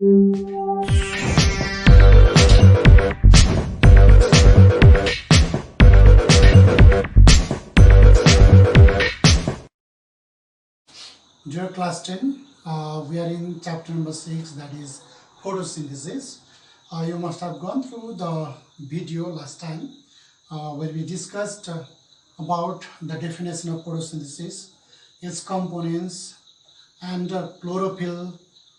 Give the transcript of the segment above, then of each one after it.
Dear class 10, we are in chapter number 6, that is photosynthesis. You must have gone through the video last time where we discussed about the definition of photosynthesis, its components, and chlorophyll,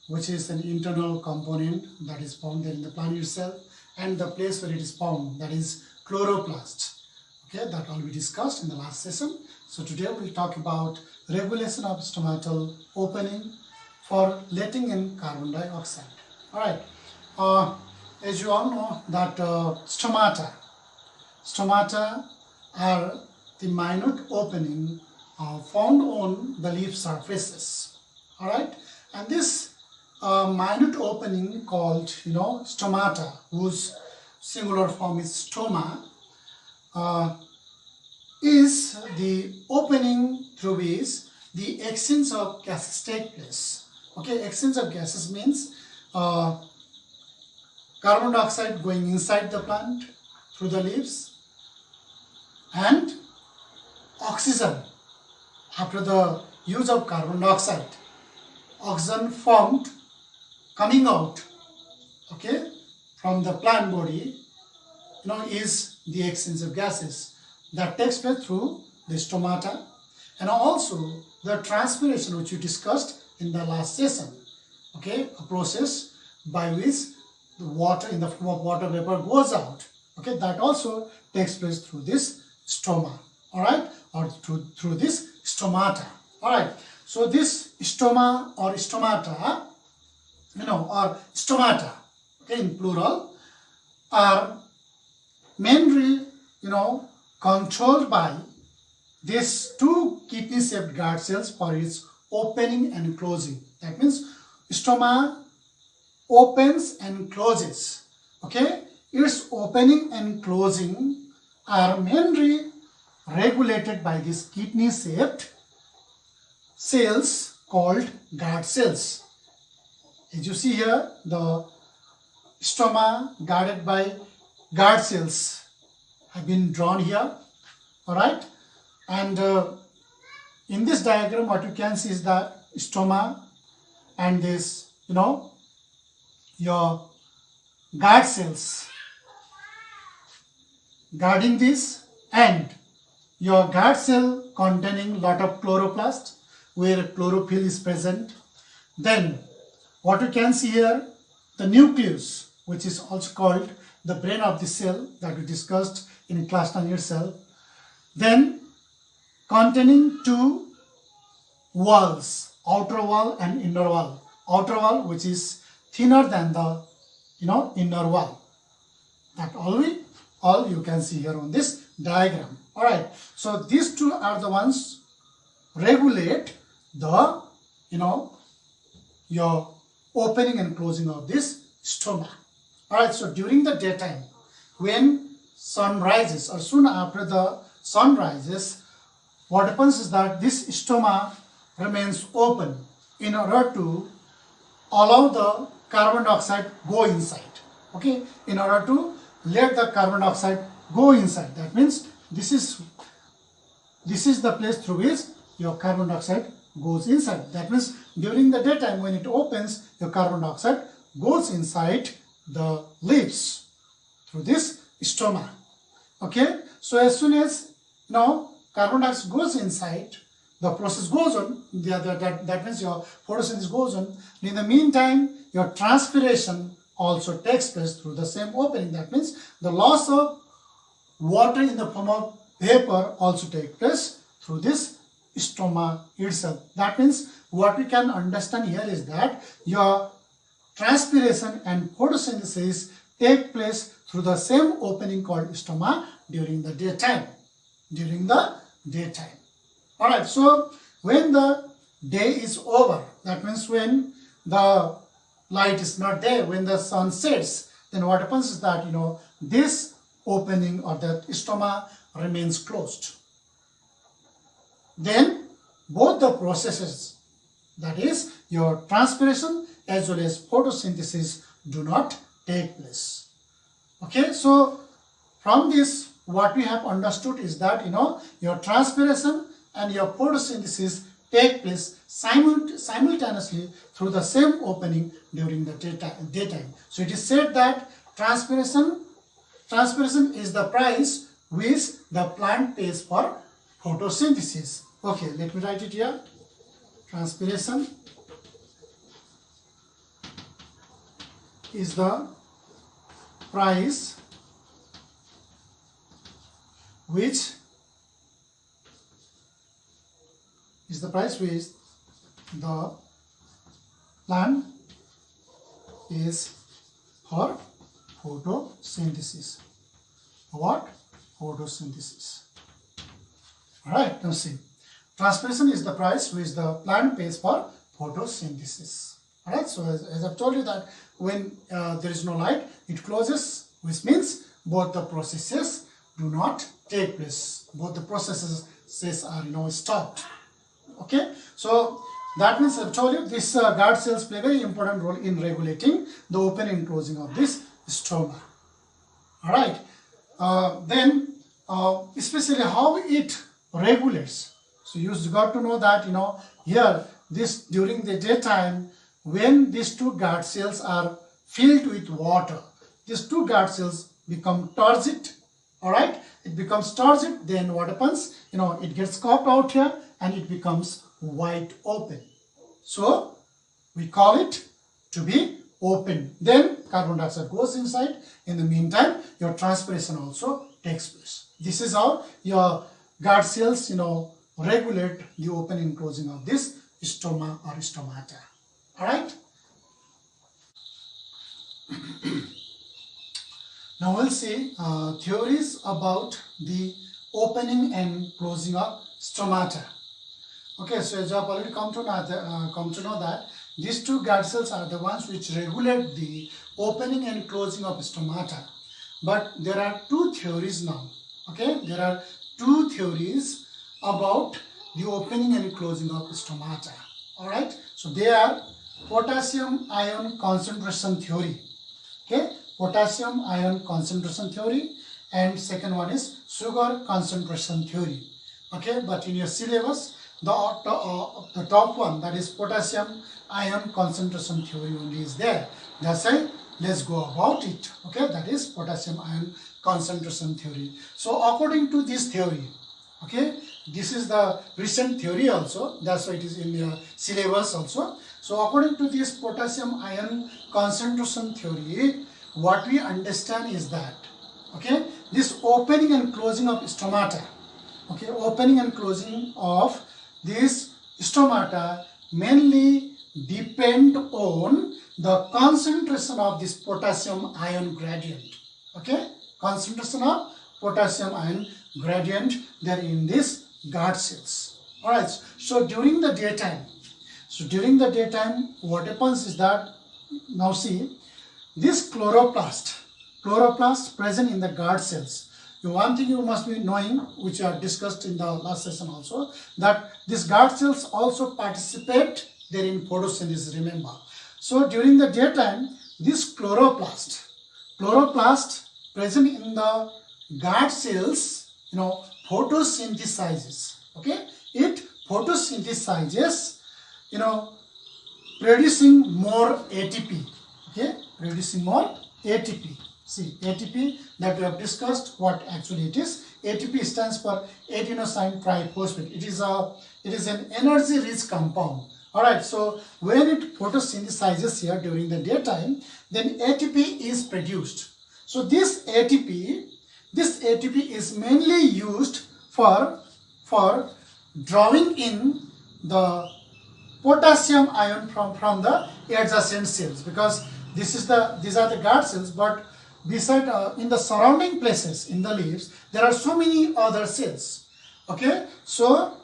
which is an internal component that is found there in the plant itself, and the place where it is found, that is chloroplast. Okay, that all we discussed in the last session. So today we'll talk about regulation of stomatal opening for letting in carbon dioxide. All right. As you all know that stomata are the minute opening found on the leaf surfaces. All right, and this minute opening called stomata, whose singular form is stoma, is the opening through which the exchange of gases take place. Okay, exchange of gases means carbon dioxide going inside the plant through the leaves, and oxygen after the use of carbon dioxide, oxygen formed coming out, okay, from the plant body, is the exchange of gases that takes place through the stomata, and also the transpiration, which we discussed in the last session. Okay, a process by which the water in the form of water vapor goes out. Okay, that also takes place through this stoma. All right, or through this stomata. All right, so this stoma or stomata, or stomata, okay, in plural, are mainly controlled by these two kidney-shaped guard cells for its opening and closing. That means stoma opens and closes. Okay, its opening and closing are mainly regulated by these kidney-shaped cells called guard cells. As you see here, the stoma guarded by guard cells have been drawn here. All right, and in this diagram what you can see is the stoma and this your guard cells guarding this, and your guard cell containing lot of chloroplast where chlorophyll is present. Then what you can see here, the nucleus, which is also called the brain of the cell, that we discussed in class 9 itself. Then containing two walls, outer wall and inner wall. Outer wall, which is thinner than the inner wall. That all you can see here on this diagram. All right, so these two are the ones regulate the your opening and closing of this stoma. All right, so during the daytime, when sun rises or soon after the sun rises, what happens is that this stoma remains open in order to allow the carbon dioxide go inside. Okay, in order to let the carbon dioxide go inside. That means this is the place through which your carbon dioxide goes inside. That means during the daytime when it opens, your carbon dioxide goes inside the leaves through this stoma. Okay, so as soon as carbon dioxide goes inside, the process goes on. That means your photosynthesis goes on. In the meantime, your transpiration also takes place through the same opening. That means the loss of water in the form of vapor also takes place through this stoma itself. That means what we can understand here is that your transpiration and photosynthesis take place through the same opening called stoma during the daytime. All right, so when the day is over, that means when the light is not there, when the sun sets, then what happens is that this opening or that stoma remains closed. Then both the processes, that is your transpiration as well as photosynthesis do not take place. Okay, so from this what we have understood is that your transpiration and your photosynthesis take place simultaneously through the same opening during the daytime. So it is said that transpiration is the price which the plant pays for photosynthesis. Okay, let me write it here. Transpiration is the price which the plant pays for photosynthesis. What? Photosynthesis. Alright, now see. Transpiration is the price which the plant pays for photosynthesis. Alright, so as I've told you that when there is no light, it closes, which means both the processes do not take place. Both the processes are stopped. Okay, so that means I've told you this guard cells play a very important role in regulating the opening and closing of this stroma. Alright, then especially how it regulates. So you got to know that here this during the daytime when these two guard cells are filled with water, these two guard cells become turgid. Alright, it becomes turgid, then what happens? It gets scooped out here and it becomes wide open. So we call it to be open. Then carbon dioxide goes inside. In the meantime, your transpiration also takes place. This is how your guard cells regulate the opening and closing of this stroma or stomata. Alright. Now we'll see theories about the opening and closing of stomata. Okay, so as you have already come to know that these two guard cells are the ones which regulate the opening and closing of stomata. But there are two theories now. Okay, there are two theories about the opening and closing of stomata. Alright, so they are potassium ion concentration theory. Okay, potassium ion concentration theory, and second one is sugar concentration theory. Okay, but in your syllabus the top one, that is potassium ion concentration theory, only is there. That's why let's go about it. Okay, that is potassium ion concentration theory. So according to this theory, okay, this is the recent theory also, that's why it is in your syllabus also. So according to this potassium ion concentration theory, what we understand is that, okay, this opening and closing of stomata, okay, opening and closing of this stomata mainly depend on the concentration of this potassium ion gradient. Okay, concentration of potassium ion gradient there in this guard cells. Alright, so during the daytime, what happens is that, now see, this chloroplast present in the guard cells. One thing you must be knowing, which I discussed in the last session also, that these guard cells also participate there in photosynthesis, remember. So during the daytime, this chloroplast present in the guard cells, photosynthesizes. Okay, it photosynthesizes, producing more ATP. Okay, producing more ATP. See, ATP that we have discussed, what actually it is. ATP stands for adenosine triphosphate. It is an energy rich compound. Alright, so when it photosynthesizes here during the daytime, then ATP is produced. So this ATP is mainly used for drawing in the potassium ion from the adjacent cells, because these are the guard cells, but beside in the surrounding places in the leaves there are so many other cells. Okay, so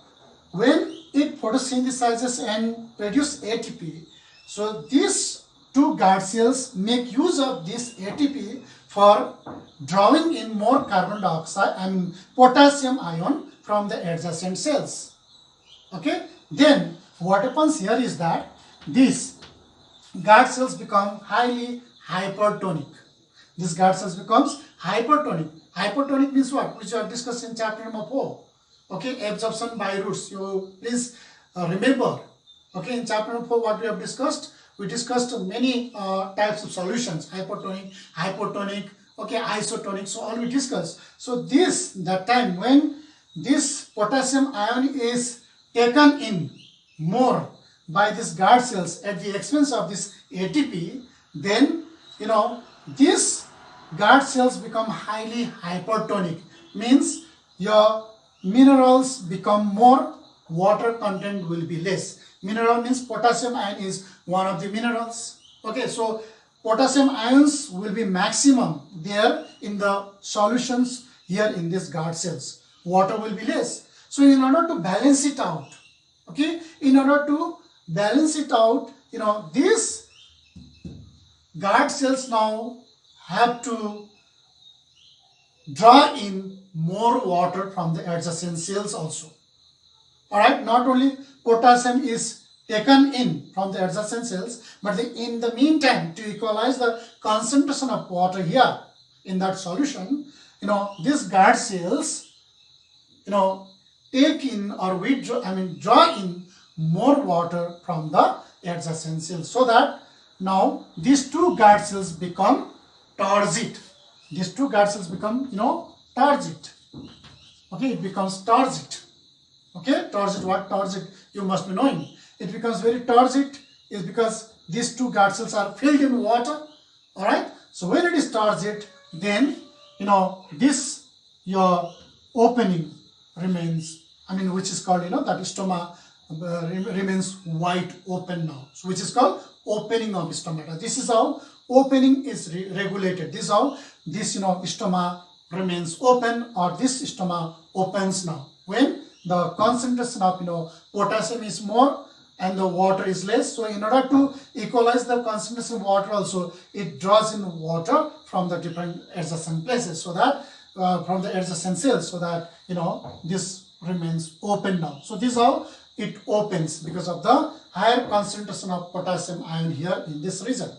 when it photosynthesizes and produce ATP, so these two guard cells make use of this ATP for drawing in more carbon dioxide and potassium ion from the adjacent cells. Okay, then what happens here is that this guard cells become highly hypertonic. This guard cells becomes hypertonic. Hypertonic means what? Which are discussed in chapter number 4. Okay, absorption by roots. You please remember. Okay, in chapter number 4, what we have discussed? We discussed many types of solutions: hypertonic, hypotonic, okay, isotonic. So all we discussed. So that time when this potassium ion is taken in more by these guard cells at the expense of this ATP, then these guard cells become highly hypertonic. Means your minerals become more, water content will be less. Mineral means potassium ion is one of the minerals. Okay, so potassium ions will be maximum there in the solutions here in these guard cells. Water will be less. So in order to balance it out, okay, in order to balance it out, these guard cells now have to draw in more water from the adjacent cells also. Alright, not only potassium is taken in from the adjacent cells, but in the meantime, to equalize the concentration of water here in that solution, these guard cells, take in or draw in more water from the adjacent cells, so that now these two guard cells become turgid. These two guard cells become, turgid. Okay, it becomes turgid. Okay, turgid, what turgid you must be knowing. It becomes very turgid is because these two guard cells are filled in water. Alright, so when it is turgid, then this your opening remains, which is called, that stoma remains wide open now. So which is called opening of stomata. This is how opening is regulated. This is how this stoma remains open, or this stoma opens now when the concentration of potassium is more and the water is less. So in order to equalize the concentration of water also, it draws in water from the different adjacent places, so that from the adjacent cells, so that this remains open now. So this is how it opens, because of the higher concentration of potassium ion here in this region.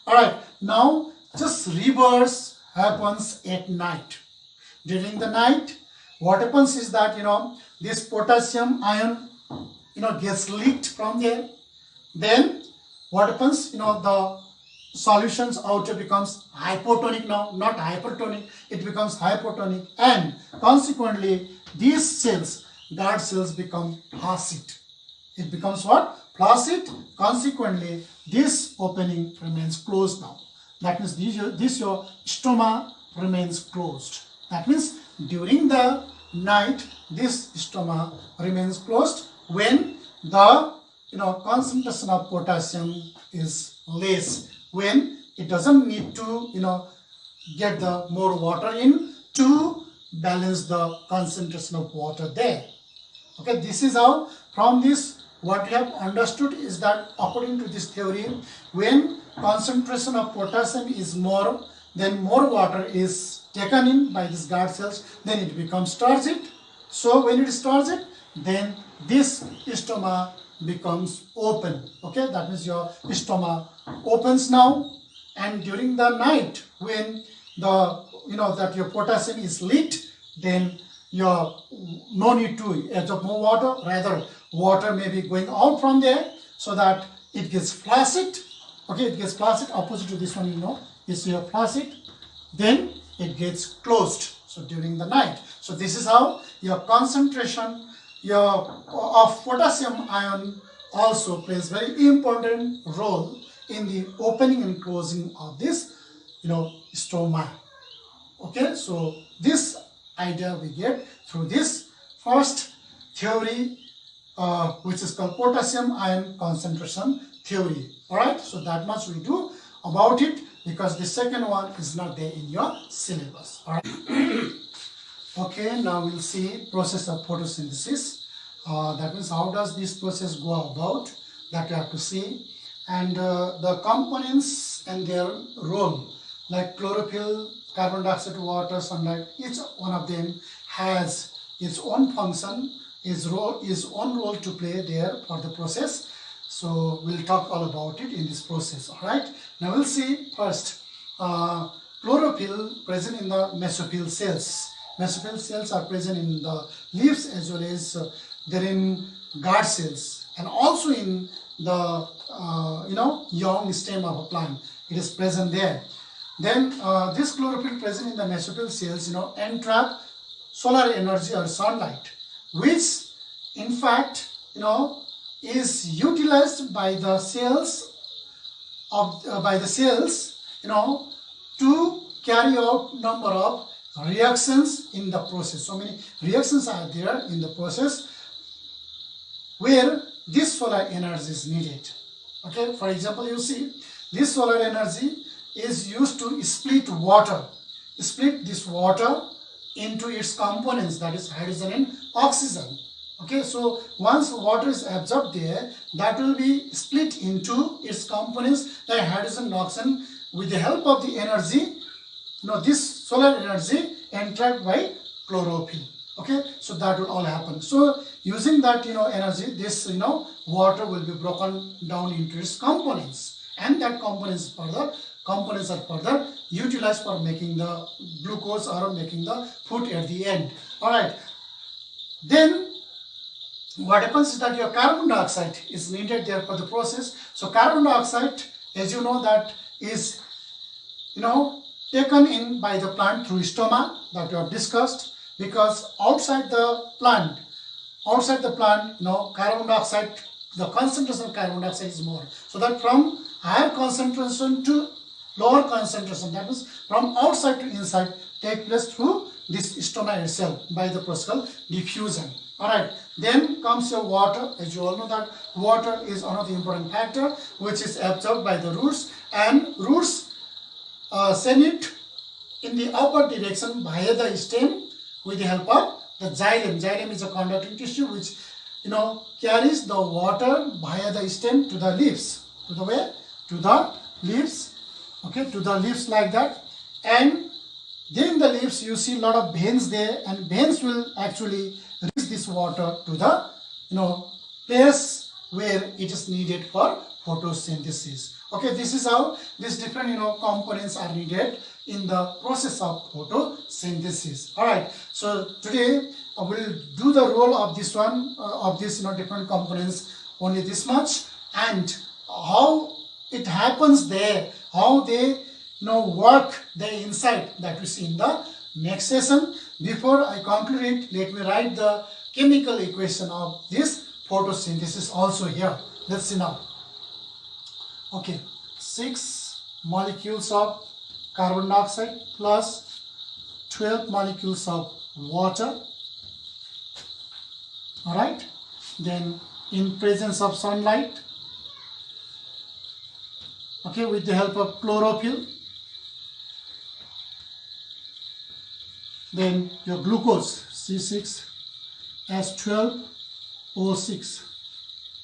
Alright, now just reverse happens at night. During the night, what happens is that this potassium ion gets leaked from there. Then what happens, the solutions outer becomes hypotonic now, not hypertonic. It becomes hypotonic, and consequently these cells, guard cells, become flaccid. It becomes what? Flaccid. Consequently this opening remains closed now. That means this your stoma remains closed. That means during the night this stoma remains closed when the concentration of potassium is less, when it doesn't need to get the more water in to balance the concentration of water there. Okay, this is how, from this what we have understood is that according to this theory, when concentration of potassium is more, then more water is taken in by these guard cells, then it becomes turgid. So when it is turgid, then this stoma becomes open. Okay, that means your stoma opens now, and during the night when the that your potassium is leaked, then your no need to absorb more water, rather water may be going out from there, so that it gets flaccid. Okay, it gets flaccid, opposite to this one, is your flaccid. Then it gets closed. So during the night. So this is how your concentration of potassium ion also plays very important role in the opening and closing of this stoma. Okay, so this idea we get through this first theory, which is called potassium ion concentration theory. Alright, so that much we do about it, because the second one is not there in your syllabus. Alright. Okay, now we'll see process of photosynthesis. That means how does this process go about, that you have to see, and the components and their role, like chlorophyll, carbon dioxide, water, sunlight. Each one of them has its own function, its own role to play there for the process. So we'll talk all about it in this process. All right. Now we'll see first chlorophyll present in the mesophyll cells. Mesophyll cells are present in the leaves as well as they're in guard cells and also in the young stem of a plant. It is present there. Then this chlorophyll present in the mesophyll cells entrap solar energy or sunlight, which in fact is utilized by the cells to carry out number of reactions in the process. So many reactions are there in the process where this solar energy is needed. Okay, for example, you see this solar energy is used to split this water into its components, that is hydrogen and oxygen. Okay, so once water is absorbed there, that will be split into its components like hydrogen and oxygen with the help of the energy, this solar energy entrapped by chlorophyll. Okay, so that will all happen. So using that energy, this water will be broken down into its components, and that components are further utilized for making the glucose or making the food at the end. All right, then what happens is that your carbon dioxide is needed there for the process. So carbon dioxide, as you know, that is taken in by the plant through stoma, that we have discussed, because outside the plant carbon dioxide, the concentration of carbon dioxide is more, so that from higher concentration to lower concentration, that means from outside to inside, take place through this stoma itself by the process called diffusion. All right, then comes your water. As you all know that water is one of the important factor which is absorbed by the roots, and roots send it in the upward direction via the stem with the help of the xylem. Xylem is a conducting tissue which carries the water via the stem to the leaves, to the leaves, okay, to the leaves like that. And then the leaves, you see a lot of veins there, and veins will actually reach this water to the place where it is needed for photosynthesis. Okay, this is how these different components are needed in the process of photosynthesis. All right, so today I will do the role of this one of these different components only this much, and how it happens there, how they work there inside, that we see in the next session. Before I conclude it, let me write the chemical equation of this photosynthesis also here. Let's see now. Okay, 6 molecules of carbon dioxide plus 12 molecules of water. All right, then in presence of sunlight, okay, with the help of chlorophyll, then your glucose C6H12O6.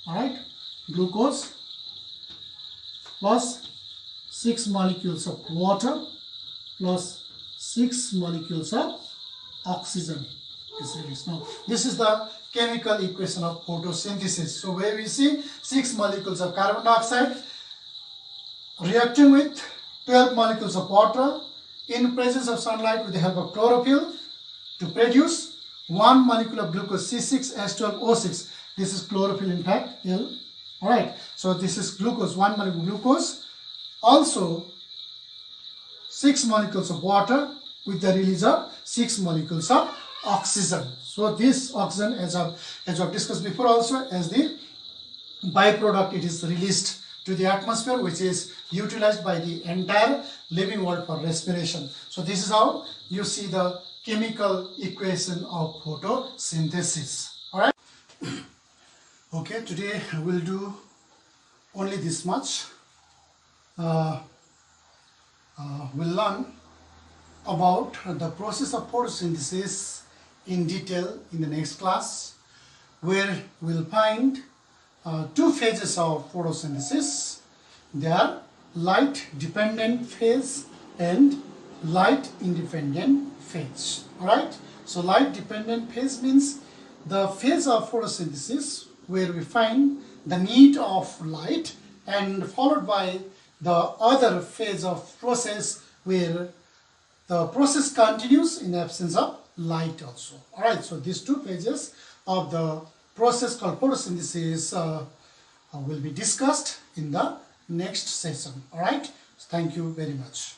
All right, glucose plus 6 molecules of water plus 6 molecules of oxygen is released. Now this is the chemical equation of photosynthesis. So where we see 6 molecules of carbon dioxide reacting with 12 molecules of water in presence of sunlight with the help of chlorophyll to produce 1 molecule of glucose C6H12O6. This is chlorophyll in fact, L. Alright, so this is glucose, 1 molecule of glucose, also 6 molecules of water with the release of 6 molecules of oxygen. So this oxygen, as I've discussed before also, as the byproduct, it is released to the atmosphere, which is utilized by the entire living world for respiration. So this is how you see the chemical equation of photosynthesis. All right. Okay, today we'll do only this much. We'll learn about the process of photosynthesis in detail in the next class, where we'll find 2 phases of photosynthesis. They are light dependent phase and light independent phase. Alright, so light dependent phase means the phase of photosynthesis where we find the need of light, and followed by the other phase of process where the process continues in absence of light also. Alright, so these two phases of the process called photosynthesis will be discussed in the next session. Alright, thank you very much.